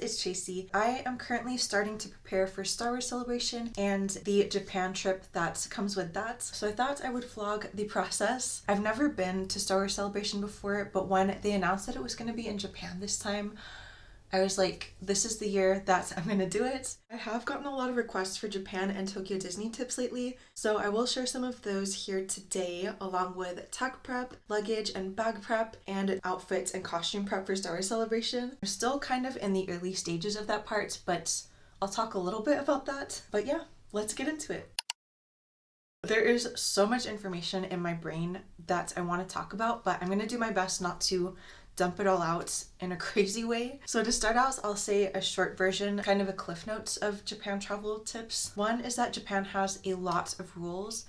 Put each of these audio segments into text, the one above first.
it's Tracy. I am currently starting to prepare for Star Wars Celebration and the Japan trip that comes with that. So I thought I would vlog the process. I've never been to Star Wars Celebration before, but when they announced that it was going to be in Japan this time, I was like, this is the year that I'm gonna do it. I have gotten a lot of requests for Japan and Tokyo Disney tips lately, so I will share some of those here today, along with tech prep, luggage and bag prep, and outfit and costume prep for Star Wars Celebration. I'm still kind of in the early stages of that part, but I'll talk a little bit about that. But yeah, let's get into it. There is so much information in my brain that I want to talk about, but I'm gonna do my best not to dump it all out in a crazy way. So to start out, I'll say a short version, kind of a cliff notes of Japan travel tips. One is that Japan has a lot of rules,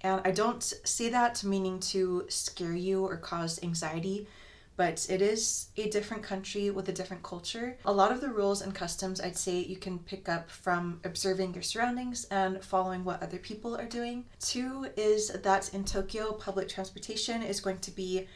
and I don't say that meaning to scare you or cause anxiety, but it is a different country with a different culture. A lot of the rules and customs I'd say you can pick up from observing your surroundings and following what other people are doing. Two is that in Tokyo, public transportation is going to be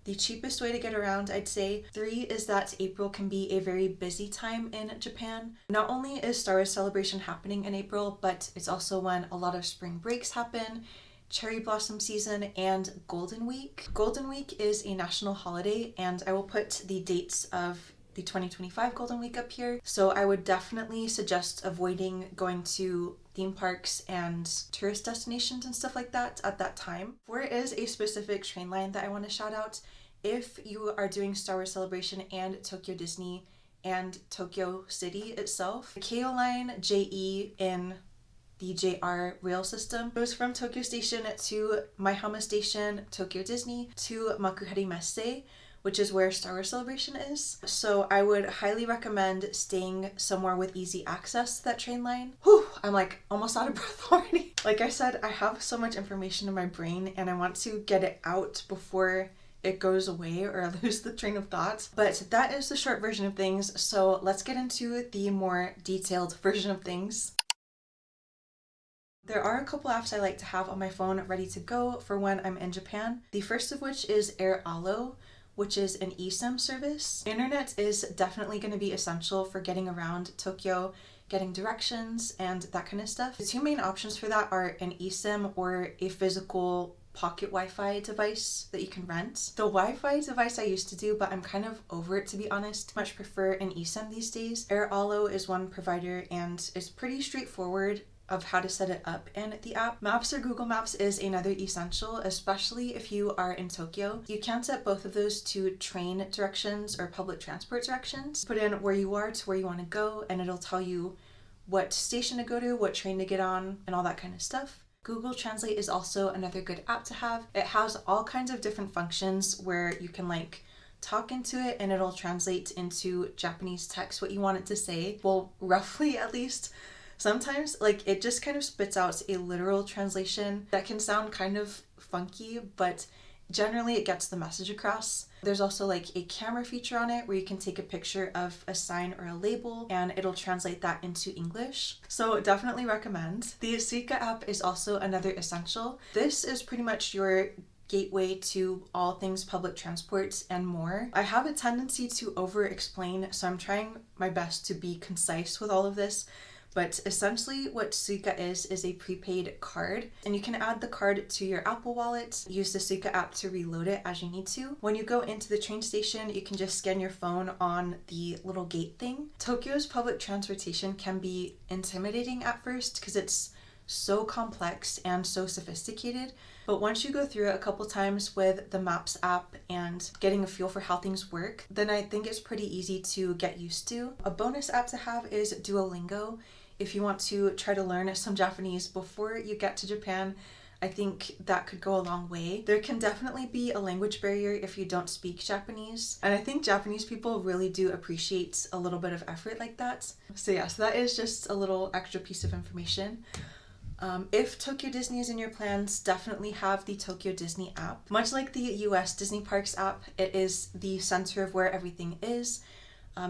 the cheapest way to get around, I'd say. Three is that April can be a very busy time in Japan. Not only is Star Wars Celebration happening in April, but it's also when a lot of spring breaks happen, cherry blossom season, and Golden Week. Golden Week is a national holiday, and I will put the dates of the 2025 Golden Week up here. So I would definitely suggest avoiding going to theme parks and tourist destinations and stuff like that at that time. There is a specific train line that I want to shout out. If you are doing Star Wars Celebration and Tokyo Disney and Tokyo City itself, the KO line JE in the JR rail system goes from Tokyo Station to Maihama Station, Tokyo Disney, to Makuhari Messe, which is where Star Wars Celebration is. So I would highly recommend staying somewhere with easy access to that train line. Whew, I'm like almost out of breath already. Like I said, I have so much information in my brain and I want to get it out before it goes away or I lose the train of thought. But that is the short version of things. So let's get into the more detailed version of things. There are a couple apps I like to have on my phone ready to go for when I'm in Japan. The first of which is AirAllo, which is an eSIM service. Internet is definitely going to be essential for getting around Tokyo, getting directions, and that kind of stuff. The two main options for that are an eSIM or a physical pocket Wi-Fi device that you can rent. The Wi-Fi device I used to do, but I'm kind of over it to be honest. Much prefer an eSIM these days. AirAllo is one provider and it's pretty straightforward of how to set it up in the app. Maps or Google Maps is another essential, especially if you are in Tokyo. You can set both of those to train directions or public transport directions. Put in where you are to where you want to go and it'll tell you what station to go to, what train to get on, and all that kind of stuff. Google Translate is also another good app to have. It has all kinds of different functions where you can like talk into it and it'll translate into Japanese text what you want it to say. Well, roughly at least. Sometimes like it just kind of spits out a literal translation that can sound kind of funky, but generally it gets the message across. There's also like a camera feature on it where you can take a picture of a sign or a label and it'll translate that into English. So definitely recommend. The Suica app is also another essential. This is pretty much your gateway to all things public transport and more. I have a tendency to over explain, so I'm trying my best to be concise with all of this. But essentially what Suica is a prepaid card, and you can add the card to your Apple Wallet, use the Suica app to reload it as you need to. When you go into the train station, you can just scan your phone on the little gate thing. Tokyo's public transportation can be intimidating at first because it's so complex and so sophisticated, but once you go through it a couple times with the Maps app and getting a feel for how things work, then I think it's pretty easy to get used to. A bonus app to have is Duolingo. If you want to try to learn some Japanese before you get to Japan, I think that could go a long way. There can definitely be a language barrier if you don't speak Japanese, and I think Japanese people really do appreciate a little bit of effort like that. So that is just a little extra piece of information. If Tokyo Disney is in your plans, definitely have the Tokyo Disney app. Much like the US Disney Parks app, it is the center of where everything is.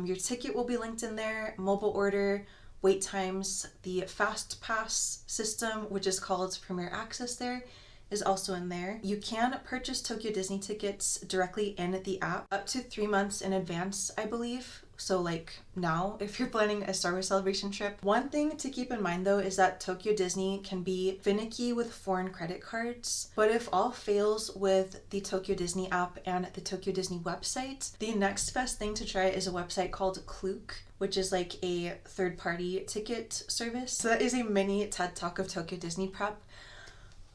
Your ticket will be linked in there, mobile order, wait times, the Fast Pass system, which is called Premier Access there, is also in there. You can purchase Tokyo Disney tickets directly in the app up to 3 months in advance, I believe. So like now, if you're planning a Star Wars Celebration trip. One thing to keep in mind though is that Tokyo Disney can be finicky with foreign credit cards, but if all fails with the Tokyo Disney app and the Tokyo Disney website, the next best thing to try is a website called Klook, which is like a third-party ticket service. So that is a mini TED Talk of Tokyo Disney prep.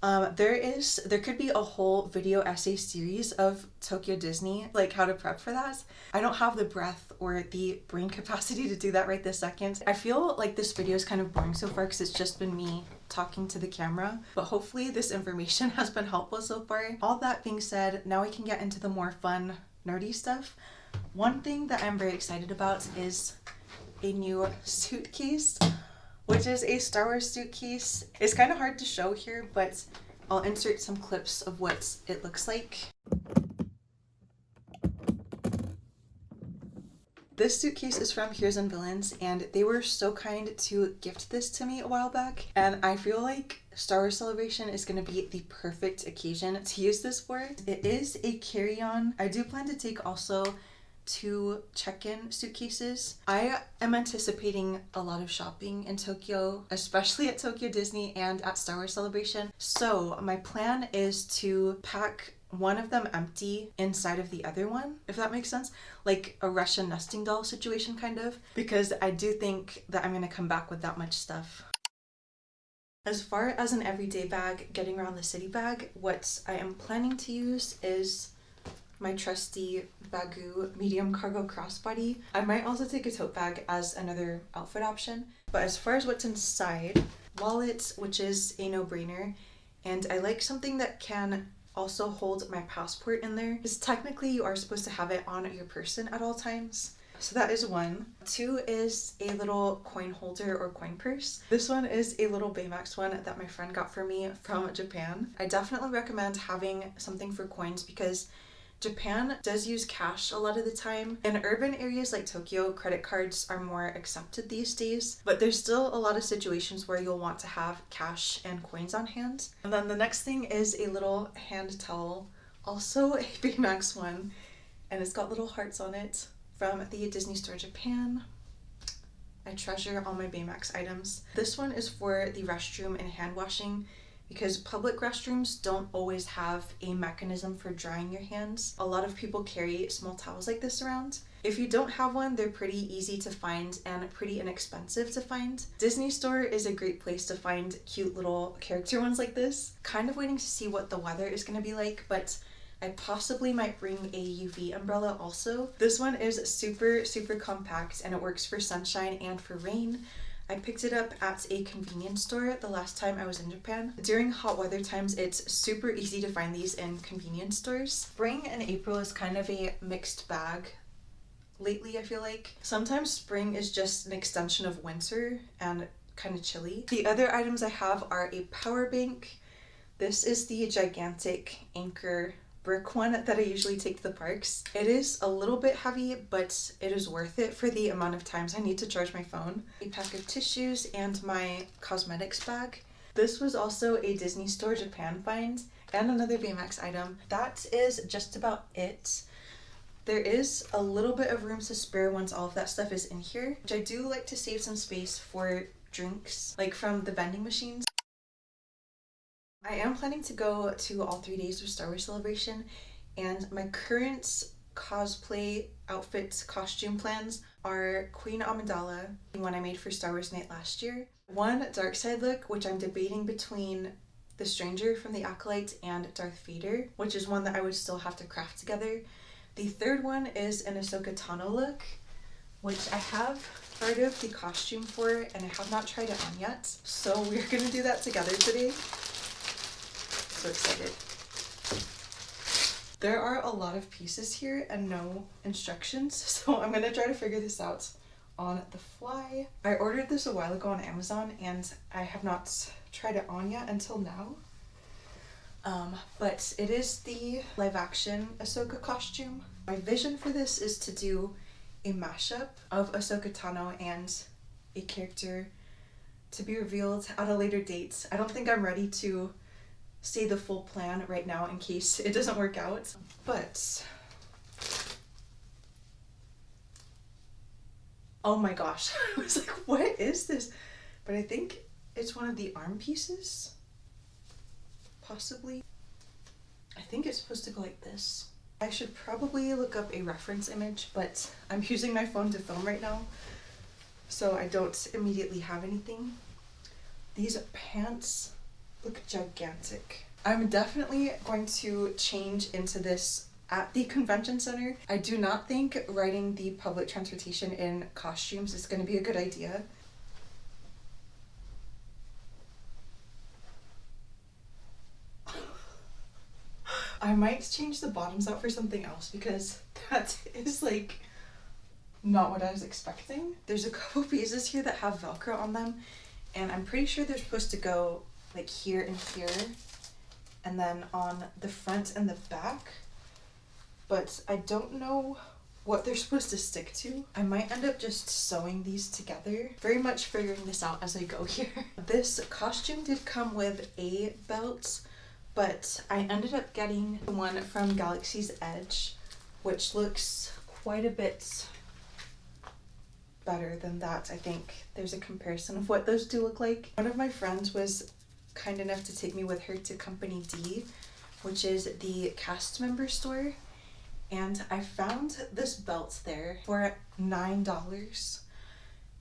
There could be a whole video essay series of Tokyo Disney, like how to prep for that. I don't have the breath or the brain capacity to do that right this second. I feel like this video is kind of boring so far because it's just been me talking to the camera, but hopefully this information has been helpful so far. All that being said, now we can get into the more fun, nerdy stuff. One thing that I'm very excited about is a new suitcase, which is a Star Wars suitcase. It's kind of hard to show here, but I'll insert some clips of what it looks like. This suitcase is from Heroes and Villains, and they were so kind to gift this to me a while back, and I feel like Star Wars Celebration is going to be the perfect occasion to use this for. It is a carry-on. I do plan to take also 2 check-in suitcases. I am anticipating a lot of shopping in Tokyo, especially at Tokyo Disney and at Star Wars Celebration. So my plan is to pack one of them empty inside of the other one, if that makes sense. Like a Russian nesting doll situation kind of, because I do think that I'm going to come back with that much stuff. As far as an everyday bag, getting around the city bag, what I am planning to use is my trusty Baggu medium cargo crossbody. I might also take a tote bag as another outfit option. But as far as what's inside, wallet, which is a no-brainer, and I like something that can also hold my passport in there, because technically you are supposed to have it on your person at all times. So that is 1. 2 is a little coin holder or coin purse. This one is a little Baymax one that my friend got for me from Japan. I definitely recommend having something for coins because Japan does use cash a lot of the time. In urban areas like Tokyo, credit cards are more accepted these days, but there's still a lot of situations where you'll want to have cash and coins on hand. And then the next thing is a little hand towel, also a Baymax one, and it's got little hearts on it from the Disney Store Japan. I treasure all my Baymax items. This one is for the restroom and hand washing, because public restrooms don't always have a mechanism for drying your hands. A lot of people carry small towels like this around. If you don't have one, they're pretty easy to find and pretty inexpensive to find. Disney Store is a great place to find cute little character ones like this. Kind of waiting to see what the weather is going to be like, but I possibly might bring a UV umbrella also. This one is super, super compact and it works for sunshine and for rain. I picked it up at a convenience store the last time I was in Japan. During hot weather times, it's super easy to find these in convenience stores. Spring and April is kind of a mixed bag lately, I feel like. Sometimes spring is just an extension of winter and kind of chilly. The other items I have are a power bank. This is the gigantic Anchor brick one that I usually take to the parks. It is a little bit heavy, but it is worth it for the amount of times I need to charge my phone. A pack of tissues and my cosmetics bag. This was also a Disney Store Japan find and another Baymax item. That is just about it. There is a little bit of room to spare once all of that stuff is in here, which I do like to save some space for drinks, like from the vending machines. I am planning to go to all 3 days of Star Wars Celebration, and my current cosplay outfit costume plans are Queen Amidala, the one I made for Star Wars Night last year. One dark side look, which I'm debating between the Stranger from the Acolyte and Darth Vader, which is one that I would still have to craft together. The third one is an Ahsoka Tano look, which I have part of the costume for, and I have not tried it on yet. So we're gonna do that together today. So excited. There are a lot of pieces here and no instructions, so I'm gonna try to figure this out on the fly. I ordered this a while ago on Amazon and I have not tried it on yet until now. But it is the live action Ahsoka costume. My vision for this is to do a mashup of Ahsoka Tano and a character to be revealed at a later date. I don't think I'm ready to say the full plan right now in case it doesn't work out, but Oh my gosh. I was like, what is this? But I think it's one of the arm pieces. Possibly. I think it's supposed to go like this. I should probably look up a reference image, but I'm using my phone to film right now, so I don't immediately have anything. These pants look gigantic. I'm definitely going to change into this at the convention center. I do not think riding the public transportation in costumes is going to be a good idea. I might change the bottoms out for something else because that is like not what I was expecting. There's a couple pieces here that have Velcro on them, and I'm pretty sure they're supposed to go like here and here, and then on the front and the back, but I don't know what they're supposed to stick to. I might end up just sewing these together. Very much figuring this out as I go here. This costume did come with a belt, but I ended up getting the one from Galaxy's Edge, which looks quite a bit better than that. I think there's a comparison of what those do look like. One of my friends was kind enough to take me with her to Company D, which is the cast member store, and I found this belt there for $9.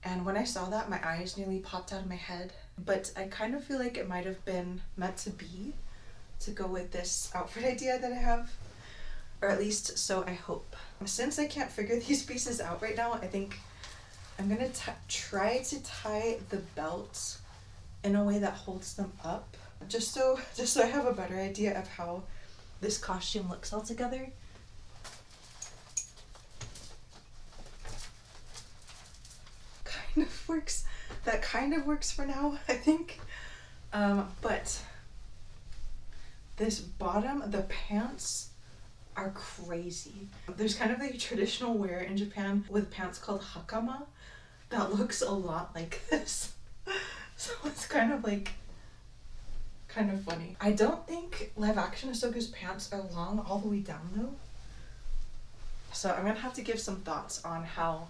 And when I saw that, my eyes nearly popped out of my head. But I kind of feel like it might have been meant to be, to go with this outfit idea that I have, or at least so I hope. Since I can't figure these pieces out right now, I think I'm gonna try to tie the belt in a way that holds them up, just so I have a better idea of how this costume looks all together. That kind of works for now, I think. But this bottom, the pants are crazy. There's kind of like traditional wear in Japan with pants called hakama that looks a lot like this. So it's kind of funny. I don't think live action Ahsoka's pants are long all the way down though. So I'm gonna have to give some thoughts on how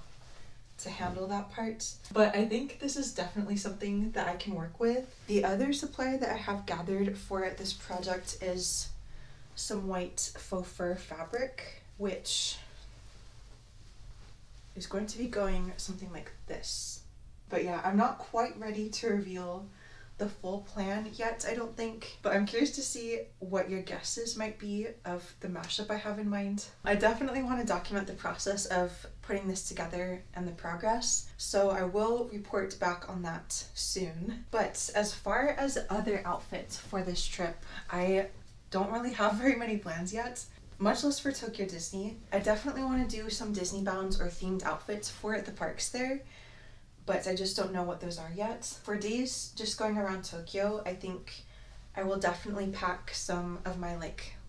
to handle that part. But I think this is definitely something that I can work with. The other supply that I have gathered for this project is some white faux fur fabric, which is going to be going something like this. But yeah, I'm not quite ready to reveal the full plan yet, I don't think, but I'm curious to see what your guesses might be of the mashup I have in mind. I definitely want to document the process of putting this together and the progress, so I will report back on that soon. But as far as other outfits for this trip, I don't really have very many plans yet, much less for Tokyo Disney. I definitely want to do some Disney bound or themed outfits for the parks there, but I just don't know what those are yet. For days just going around Tokyo, I think I will definitely pack some of my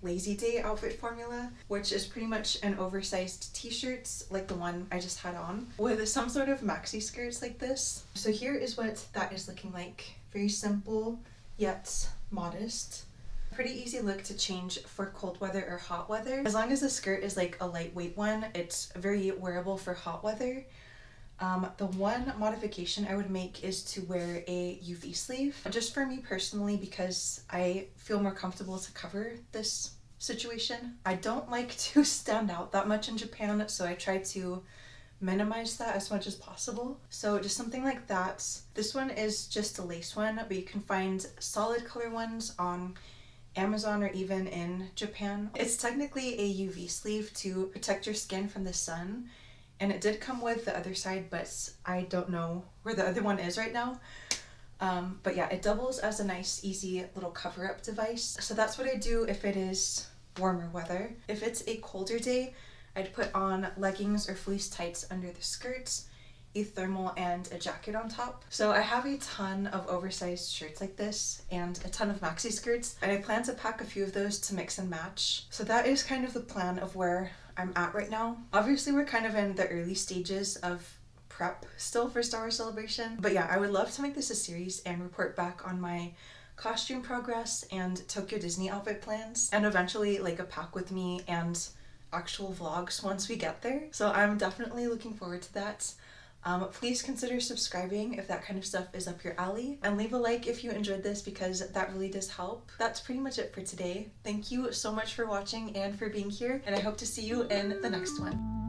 lazy day outfit formula, which is pretty much an oversized t-shirts like the one I just had on, with some sort of maxi skirts like this. So here is what that is looking like. Very simple, yet modest. Pretty easy look to change for cold weather or hot weather. As long as the skirt is like a lightweight one, it's very wearable for hot weather. The one modification I would make is to wear a UV sleeve, just for me personally, because I feel more comfortable to cover this situation. I don't like to stand out that much in Japan, so I try to minimize that as much as possible. So just something like that. This one is just a lace one, but you can find solid color ones on Amazon or even in Japan. It's technically a UV sleeve to protect your skin from the sun, and it did come with the other side, but I don't know where the other one is right now. But yeah, it doubles as a nice, easy little cover-up device. So that's what I do if it is warmer weather. If it's a colder day, I'd put on leggings or fleece tights under the skirts, a thermal, and a jacket on top. So I have a ton of oversized shirts like this and a ton of maxi skirts, and I plan to pack a few of those to mix and match. So that is kind of the plan of where I'm at right now. Obviously, we're kind of in the early stages of prep still for Star Wars Celebration, but yeah, I would love to make this a series and report back on my costume progress and Tokyo Disney outfit plans, and eventually like a pack with me and actual vlogs once we get there. So I'm definitely looking forward to that. Please consider subscribing if that kind of stuff is up your alley, and leave a like if you enjoyed this because that really does help. That's pretty much it for today. Thank you so much for watching and for being here, and I hope to see you in the next one.